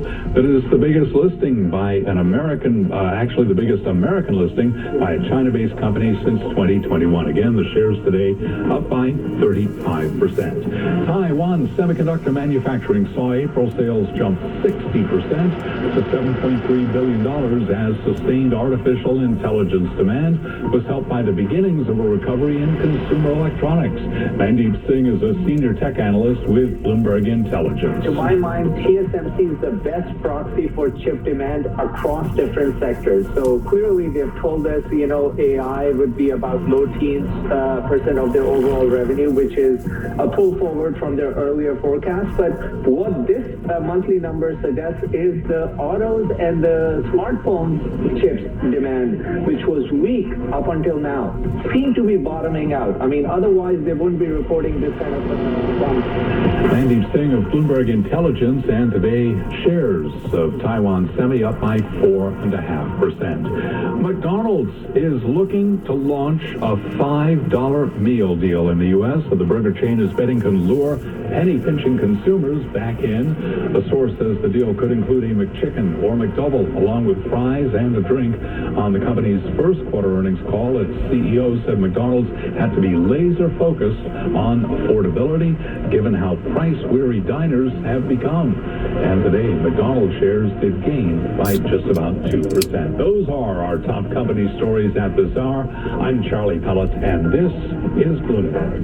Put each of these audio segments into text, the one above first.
That is the biggest listing by an American, actually the biggest American listing by a China-based company since 2021. Again, the shares today up by 35%. Taiwan semiconductor manufacturing saw April sales jump 60% to $7.3 billion as sustained artificial intelligence demand was helped by the beginnings of a recovery in consumer electronics. Mandeep Singh is a senior tech analyst with Bloomberg Intelligence. To my mind, TSMC is the best proxy for chip demand across different sectors. So clearly they've told us, AI would be about low teens % of their overall revenue, which is a pull forward from their earlier forecast. But what this monthly number suggests is the autos and the smartphone chips demand, which was weak up until now, seem to be bottoming out. I mean, otherwise they wouldn't be reporting this kind of bump. Mandeep Singh of Bloomberg Intelligence, and today shares of Taiwan Semi up by 4.5%. McDonald's is looking to launch a $5 meal deal in the U.S. so the burger chain is betting can lure penny-pinching consumers back in. The source says the deal could include a McChicken or McDouble along with fries and a drink. On the company's first quarter earnings call, its CEO said McDonald's had to be laser focused on affordability given how price-weary diners have become. And today, McDonald's shares did gain by just about 2%. Those are our top company stories at this hour. I'm Charlie Pellet, and this is Bloomberg.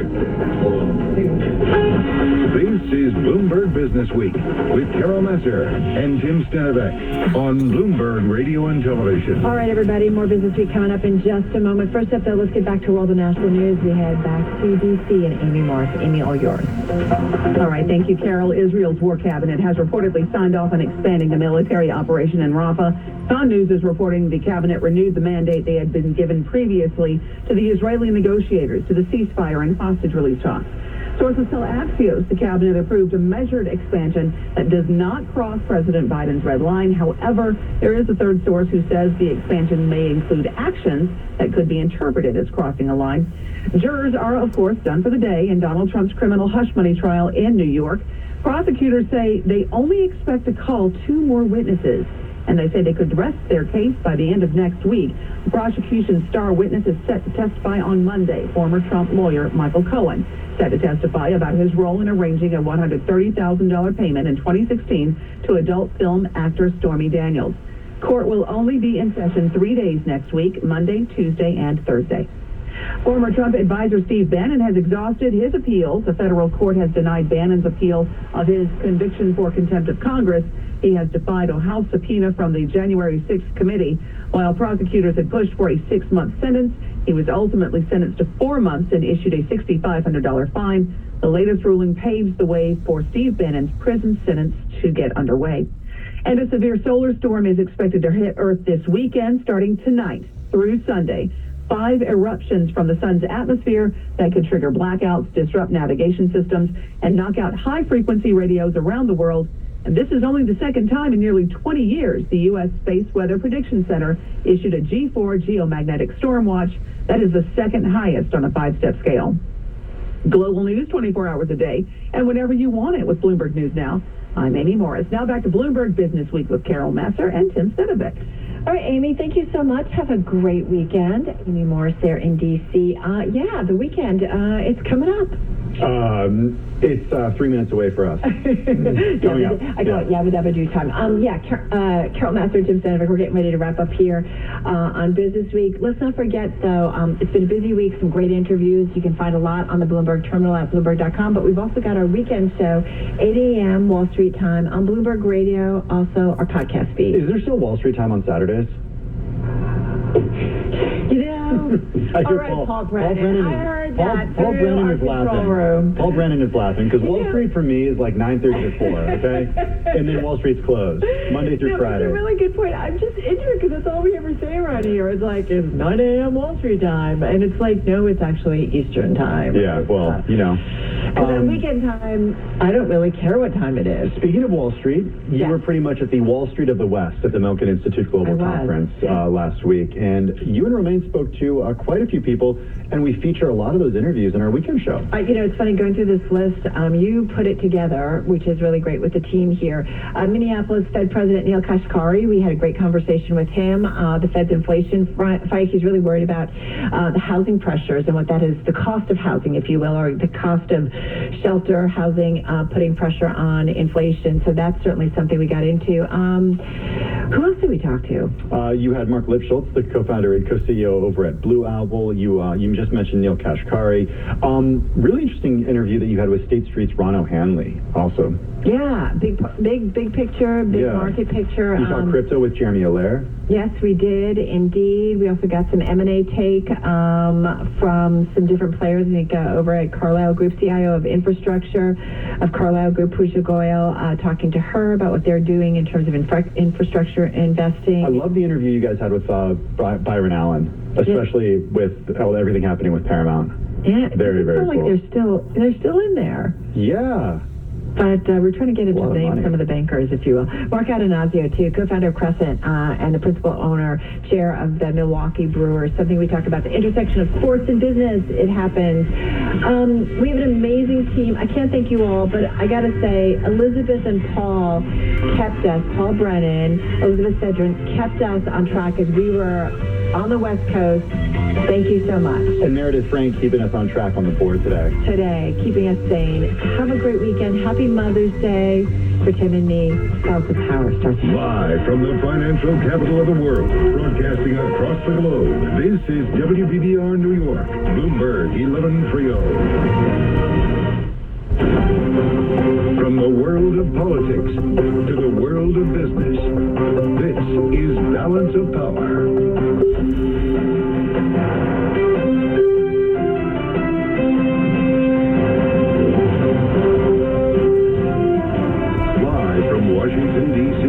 This is Bloomberg Business Week with Carol Messer and Tim Stenivek on Bloomberg Radio and Television. All right, everybody, more Business Week coming up in just a moment. First up, though, let's get back to world and national news. We head back to D.C. and Amy Morris. Amy, all yours. All right, thank you, Carol. Israel's war cabinet has reportedly signed off on expanding the military operation in Rafah. Sun News is reporting the cabinet renewed the mandate they had been given previously to the Israeli negotiators to the ceasefire and hostage release talks. Sources tell Axios the cabinet approved a measured expansion that does not cross President Biden's red line. However, there is a third source who says the expansion may include actions that could be interpreted as crossing a line. Jurors are, of course, done for the day in Donald Trump's criminal hush money trial in New York. Prosecutors say they only expect to call 2 more witnesses, and they say they could rest their case by the end of next week. The prosecution's star witness is set to testify on Monday. Former Trump lawyer Michael Cohen set to testify about his role in arranging a $130,000 payment in 2016 to adult film actor Stormy Daniels. Court will only be in session 3 days next week, Monday, Tuesday, and Thursday. Former Trump advisor Steve Bannon has exhausted his appeals. A federal court has denied Bannon's appeal of his conviction for contempt of Congress. He has defied a House subpoena from the January 6th committee. While prosecutors had pushed for a 6-month sentence, he was ultimately sentenced to 4 months and issued a $6,500 fine. The latest ruling paves the way for Steve Bannon's prison sentence to get underway. And a severe solar storm is expected to hit Earth this weekend, starting tonight through Sunday. 5 eruptions from the sun's atmosphere that could trigger blackouts, disrupt navigation systems, and knock out high-frequency radios around the world. And this is only the second time in nearly 20 years the U.S. Space Weather Prediction Center issued a G4 geomagnetic storm watch. That is the second highest on a 5-step scale. Global news 24 hours a day, and whenever you want it with Bloomberg News Now. I'm Amy Morris. Now back to Bloomberg Business Week with Carol Messer and Tim Stenivek. All right, Amy, thank you so much. Have a great weekend. Amy Morris there in D.C. The weekend, it's coming up. It's 3 minutes away for us. Coming up. I call it Yabba Dabba Do time. Carol Master, Tim Stenivek, we're getting ready to wrap up here on Business Week. Let's not forget, though, it's been a busy week, some great interviews. You can find a lot on the Bloomberg terminal at Bloomberg.com, but we've also got our weekend show, 8 a.m. Wall Street time on Bloomberg Radio, also our podcast feed. Is there still Wall Street time on Saturdays? All right, Paul Brennan. I heard that. Paul Brennan is laughing. Paul Brennan is laughing because Wall Street for me is like 9:30 to 4, okay? And then Wall Street's closed Monday through Friday. That's a really good point. I'm just interested because that's all we ever say around here. It's like, it's 9 a.m. Wall Street time. And it's like, no, it's actually Eastern time. Yeah, well, And then weekend time, I don't really care what time it is. Speaking of Wall Street, you were pretty much at the Wall Street of the West at the Milken Institute Global Conference last week. And you and Romaine spoke to quite a few people, and we feature a lot of of those interviews in our weekend show. It's funny going through this list. You put it together, which is really great with the team here. Minneapolis Fed President Neil Kashkari, we had a great conversation with him. The Fed's inflation fight, he's really worried about the housing pressures and what that is, the cost of housing, if you will, or the cost of shelter housing, putting pressure on inflation. So that's certainly something we got into. Who else did we talk to? You had Mark Lipschultz, the co-founder and co-CEO over at Blue Owl. You just mentioned Neil Kashkari. Really interesting interview that you had with State Street's Ron O'Hanley also. Yeah, big picture, big market picture. You saw crypto with Jeremy Allaire? Yes, we did indeed. We also got some M&A take from some different players. We got over at Carlyle Group, CIO of infrastructure of Carlyle Group, Pooja Goyal, talking to her about what they're doing in terms of infrastructure investing. I love the interview you guys had with Byron Allen, especially with everything happening with Paramount. Yeah, very, very cool. Like they're still in there. Yeah. But we're trying to get into some of the bankers, if you will. Mark Adanazio, too, co-founder of Crescent and the principal owner, chair of the Milwaukee Brewers. Something we talked about, the intersection of sports and business. It happens. We have an amazing team. I can't thank you all, but I got to say, Elizabeth and Paul kept us, Paul Brennan, Elizabeth Cedrin, kept us on track as we were on the West Coast. Thank you so much. And Meredith Frank keeping us on track on the board today. Keeping us sane. Have a great weekend. Happy Mother's Day for Tim and me. South of Power starts Live from the financial capital of the world, broadcasting across the globe, this is WBBR New York, Bloomberg 1130. From the world of politics to the world of business, this is Balance of Power. Washington, D.C.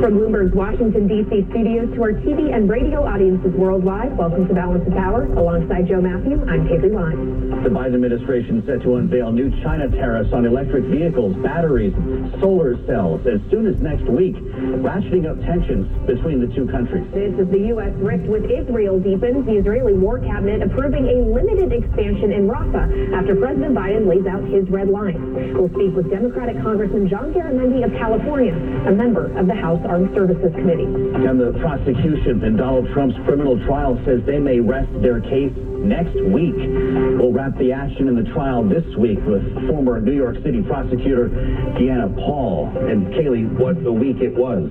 From Bloomberg's Washington, D.C. studios to our TV and radio audiences worldwide, welcome to Balance of Power. Alongside Joe Matthew, I'm Kaylee Lyon. The Biden administration set to unveil new China tariffs on electric vehicles, batteries, solar cells as soon as next week, ratcheting up tensions between the two countries. This is the U.S. rift with Israel deepens. The Israeli War Cabinet approving a limited expansion in Rafah after President Biden lays out his red lines. We'll speak with Democratic Congressman John Garamendi of California, a member of the House Armed Services Committee. And the prosecution in Donald Trump's criminal trial says they may rest their case next week. We'll wrap the action in the trial this week with former New York City prosecutor Deanna Paul. And Kaylee, what a week it was.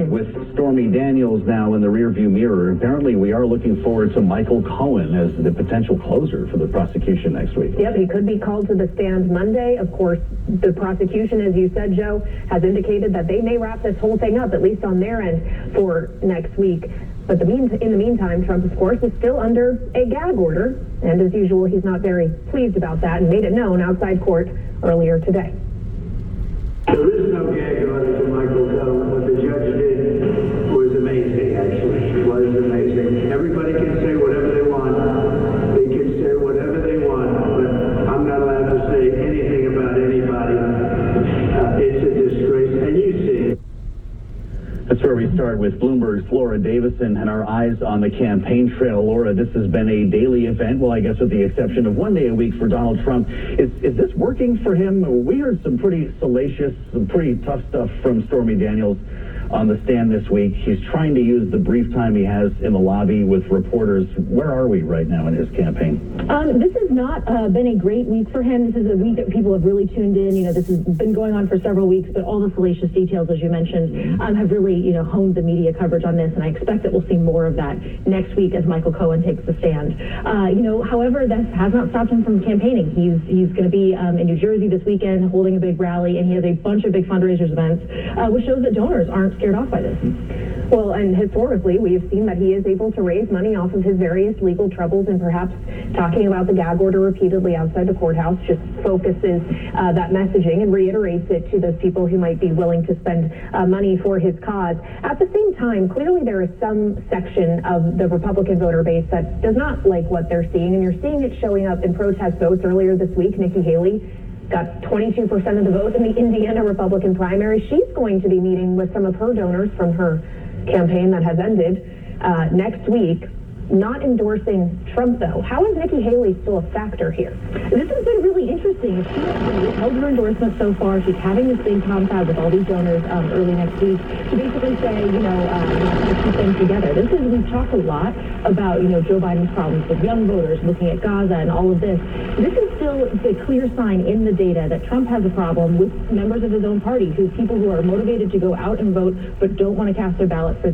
With Stormy Daniels now in the rearview mirror, apparently we are looking forward to Michael Cohen as the potential closer for the prosecution next week. Yep, he could be called to the stand Monday. Of course, the prosecution, as you said, Joe, has indicated that they may wrap this whole thing up, at least on their end, for next week. But in the meantime, Trump, of course, is still under a gag order. And as usual, he's not very pleased about that and made it known outside court earlier today. There is no gag order for Michael Cohen. What the judge did was amazing, actually. It was amazing. Everybody can say whatever they want. They can say whatever they want, but I'm not allowed to say anything about anybody. It's a disgrace. And you see it. That's where we start with Bloomberg's Laura Davison and our eyes on the campaign trail. Laura, this has been a daily event, well, I guess with the exception of one day a week for Donald Trump. Is this working for him? We heard some pretty salacious, some pretty tough stuff from Stormy Daniels on the stand this week. He's trying to use the brief time he has in the lobby with reporters. Where are we right now in his campaign? This has not been a great week for him. This is a week that people have really tuned in. This has been going on for several weeks, but all the salacious details, as you mentioned, have really, honed the media coverage on this, and I expect that we'll see more of that next week as Michael Cohen takes the stand. However, this has not stopped him from campaigning. He's going to be in New Jersey this weekend holding a big rally, and he has a bunch of big fundraisers events, which shows that donors aren't scared off by this. Well, and historically, we have seen that he is able to raise money off of his various legal troubles, and perhaps talking about the gag order repeatedly outside the courthouse just focuses that messaging and reiterates it to those people who might be willing to spend money for his cause. At the same time, clearly there is some section of the Republican voter base that does not like what they're seeing, and you're seeing it showing up in protest votes earlier this week. Nikki Haley got 22% of the vote in the Indiana Republican primary. She's going to be meeting with some of her donors from her campaign that has ended next week. not endorsing Trump, though. How is Nikki Haley still a factor here? This has been really interesting. If she has withheld her endorsement so far, she's having this big confab with all these donors early next week to basically say, to keep things together. We've talked a lot about, Joe Biden's problems with young voters, looking at Gaza and all of this. This is still the clear sign in the data that Trump has a problem with members of his own party, people who are motivated to go out and vote but don't want to cast their ballot for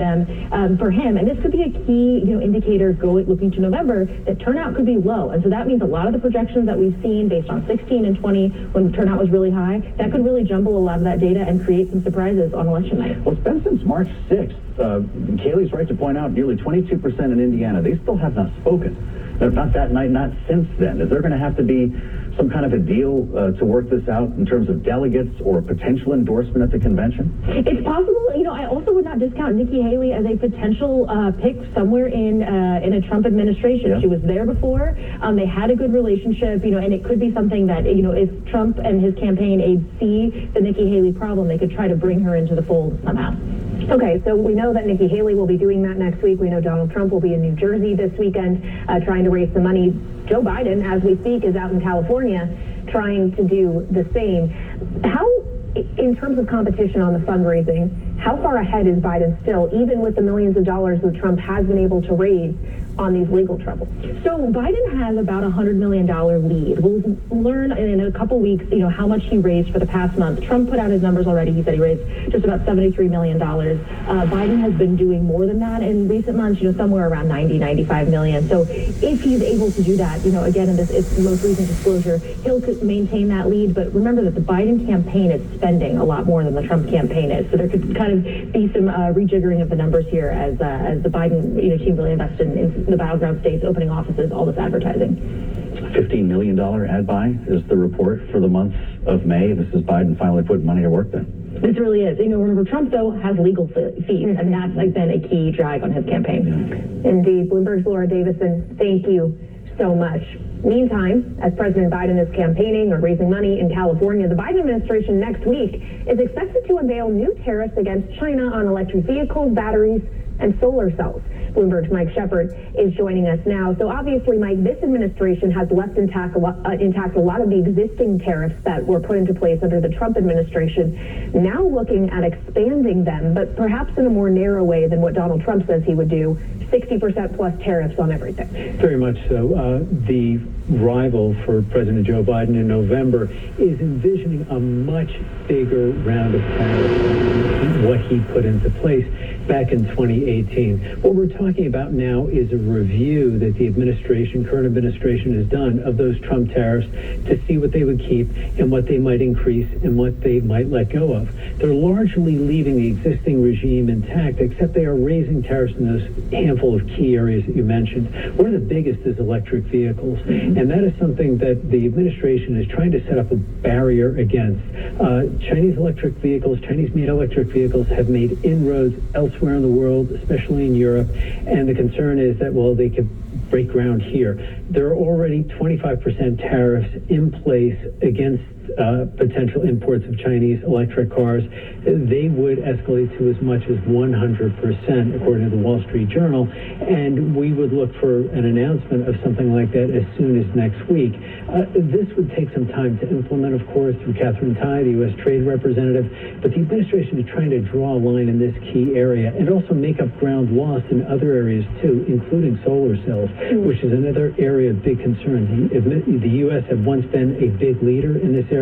him. And this could be a key, indicator looking to November that turnout could be low. And so that means a lot of the projections that we've seen based on 16 and 20 when turnout was really high, that could really jumble a lot of that data and create some surprises on election night. Well, it's been since March 6th. Kaylee's right to point out nearly 22% in Indiana. They still have not spoken. Not that night, not since then. Is there going to have to be some kind of a deal to work this out in terms of delegates or a potential endorsement at the convention? It's possible. I also would not discount Nikki Haley as a potential pick somewhere in a Trump administration. Yeah. She was there before. They had a good relationship, and it could be something that, if Trump and his campaign aides see the Nikki Haley problem, they could try to bring her into the fold somehow. Okay, so we know that Nikki Haley will be doing that next week. We know Donald Trump will be in New Jersey this weekend trying to raise some money. Joe Biden, as we speak, is out in California trying to do the same. How, in terms of competition on the fundraising, how far ahead is Biden still, even with the millions of dollars that Trump has been able to raise on these legal troubles? So Biden has about a $100 million lead. We'll learn in a couple weeks, how much he raised for the past month. Trump put out his numbers already. He said he raised just about $73 million. Biden has been doing more than that in recent months, somewhere around 95 million. So if he's able to do that, again, in this most recent disclosure, he'll maintain that lead. But remember that the Biden campaign is spending a lot more than the Trump campaign is. So there could kind of be some rejiggering of the numbers here as the Biden team really invested in the battleground states, opening offices, all this advertising. $15 million ad buy is the report for the month of May. This is Biden finally putting money to work then. This really is. Remember, Trump, though, has legal fees, and that's been a key drag on his campaign. Yeah. Indeed. Bloomberg's Laura Davison, thank you so much. Meantime, as President Biden is campaigning or raising money in California, the Biden administration next week is expected to unveil new tariffs against China on electric vehicles, batteries, and solar cells. Bloomberg's Mike Shepard is joining us now. So obviously, Mike, this administration has left intact a lot of the existing tariffs that were put into place under the Trump administration, now looking at expanding them, but perhaps in a more narrow way than what Donald Trump says he would do, 60% plus tariffs on everything. Very much so. The rival for President Joe Biden in November is envisioning a much bigger round of tariffs than what he put into place back in 2018. What we're talking about now is a review that the current administration has done of those Trump tariffs to see what they would keep and what they might increase and what they might let go of. They're largely leaving the existing regime intact, except they are raising tariffs in those handful of key areas that you mentioned. One of the biggest is electric vehicles, and that is something that the administration is trying to set up a barrier against. Chinese electric vehicles, Chinese-made electric vehicles have made inroads elsewhere in the world, especially in Europe, and the concern is that, well, they could break ground here. There are already 25% tariffs in place against potential imports of Chinese electric cars. They would escalate to as much as 100%, according to the Wall Street Journal, and we would look for an announcement of something like that as soon as next week. This would take some time to implement, of course, through Catherine Tai, the U.S. Trade Representative, but the administration is trying to draw a line in this key area and also make up ground lost in other areas, too, including solar cells, which is another area of big concern. The U.S. had once been a big leader in this area,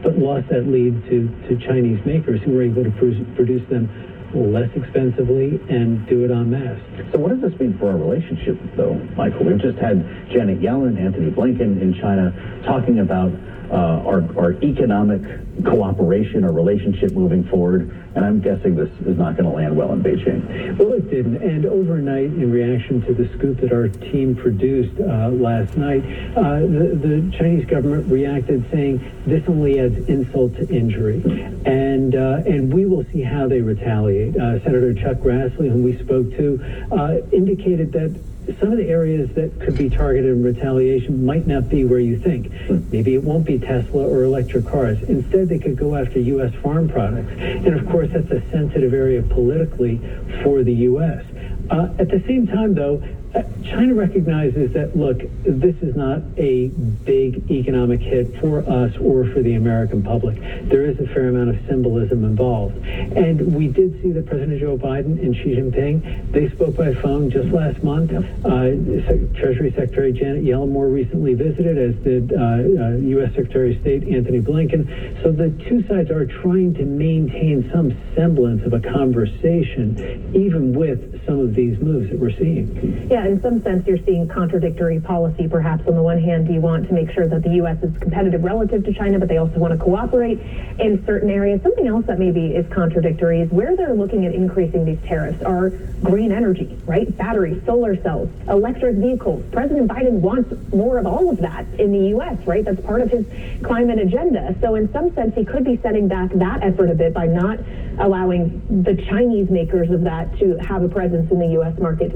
but lost that lead to Chinese makers who were able to produce them less expensively and do it en masse. So what does this mean for our relationship, though, Michael? We've just had Janet Yellen, Anthony Blinken in China talking about our economic cooperation or relationship moving forward, and I'm guessing this is not going to land well in Beijing. Well, it didn't, and overnight, in reaction to the scoop that our team produced last night, the Chinese government reacted saying this only adds insult to injury, and we will see how they retaliate. Senator Chuck Grassley, whom we spoke to, indicated that some of the areas that could be targeted in retaliation might not be where you think. Maybe it won't be Tesla or electric cars. Instead, they could go after U.S. farm products. And of course, that's a sensitive area politically for the U.S. At the same time, though, China recognizes that, look, this is not a big economic hit for us or for the American public. There is a fair amount of symbolism involved. And we did see that President Joe Biden and Xi Jinping, they spoke by phone just last month. Treasury Secretary Janet Yellen more recently visited, as did U.S. Secretary of State Anthony Blinken. So the two sides are trying to maintain some semblance of a conversation, even with some of these moves that we're seeing. Yeah, in some sense, you're seeing contradictory policy, perhaps. On the one hand, you want to make sure that the U.S. is competitive relative to China, but they also want to cooperate in certain areas. Something else that maybe is contradictory is where they're looking at increasing these tariffs are green energy, right? Batteries, solar cells, electric vehicles. President Biden wants more of all of that in the U.S., right? That's part of his climate agenda. So in some sense, he could be setting back that effort a bit by not allowing the Chinese makers of that to have a presence in the U.S. market to the